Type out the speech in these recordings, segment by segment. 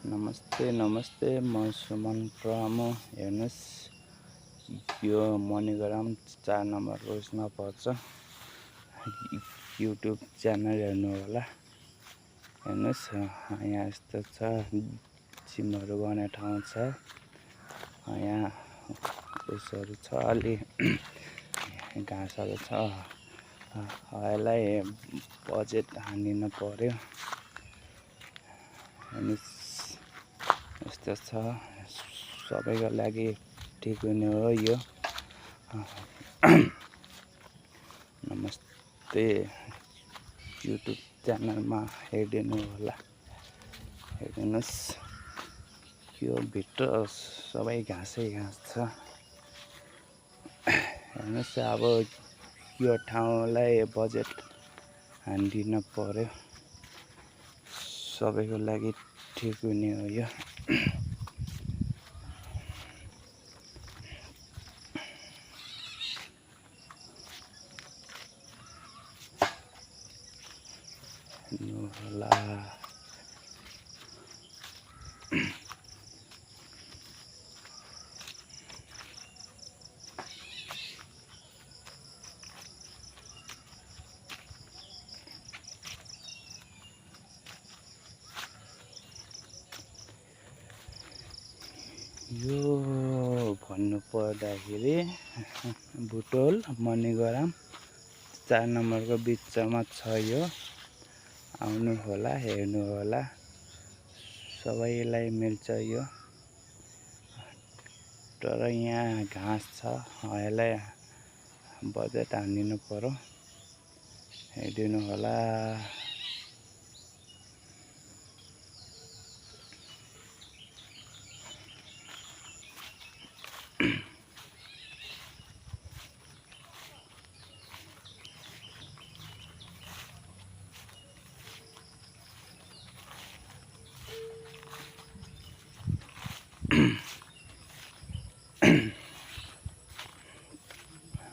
नमस्ते नमस्ते, म सुमन प्रमो। हेर्नुहोस्, यो मणिग्राम 4 नम्बरको उसमा पर्छ। युट्युब च्यानल हेर्नु होला। हेर्नुहोस्, यहाँ यस्तो छ, जिमहरू गर्ने ठाउँ छ। यहाँ उसहरू छ, अलि घाँसहरू छ। यसलाई बजेट हानिनु पर्यो। हेर्नुहोस्, यस्तो छ, सबैको लागि ठिक हुने हो यो। नमस्ते, युट्युब च्यानलमा हेरिदिनु होला। हेर्नुहोस्, यो भित्र सबै घाँसै घाँस छ। हेर्नुहोस्, अब यो ठाउँलाई बजेट हानिदिनु पर्यो। सबैको लागि ठिक हुने हो यो। हेर्नु होला। यो भन्नु पर्दाखेरि बुटोल मणिग्राम 4 नम्बरको बिचमा छ यो। आउनु होला, हेर्नु होला, सबैलाई मिल्छ यो। तर यहाँ घाँस छ, यसलाई बजेट हानिदिनु पर्यो। हेरिदिनु होला।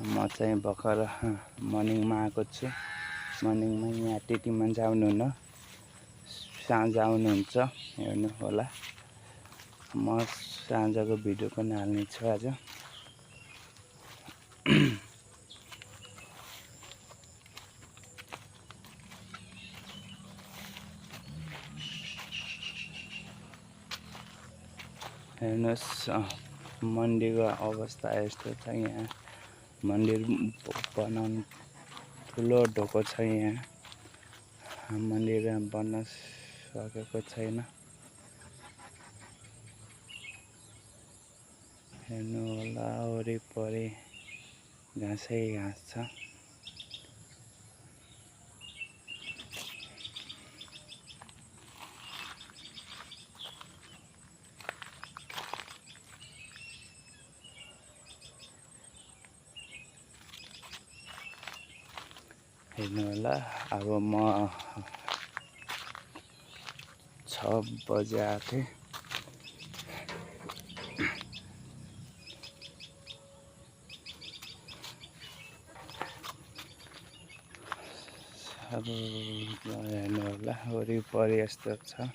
म चाहिँ भर्खर मर्निङमा आएको छु। मर्निङमा यहाँ त्यति मान्छे आउनुहुन्न, साँझ आउनुहुन्छ। हेर्नु होला, म साँझको भिडियो पनि हाल्नेछु आज। हेर्नुहोस्, मन्दिरको अवस्था यस्तो छ। यहाँ मन्दिर बनाउनु ठुलो ढोको छ। यहाँ मन्दिर बन्न सकेको छैन। हेर्नु होला, वरिपरि घाँसै घाँस छ। हेर्नु होला, अब म 6 बजे आएको थिएँ। अब हेर्नु होला, वरिपरि यस्तो छ।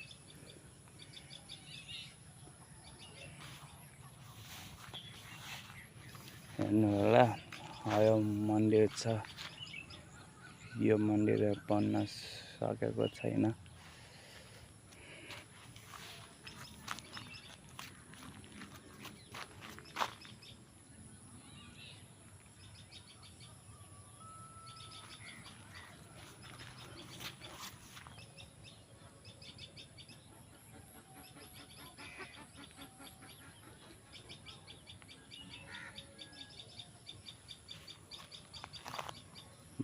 हेर्नु होला, यो मन्दिर छ। यो मन्दिर बन्न सकेको छैन।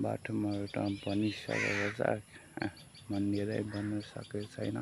बाटोमा बनिसकेको छ, मन्दिरै बन्न सकेको छैन।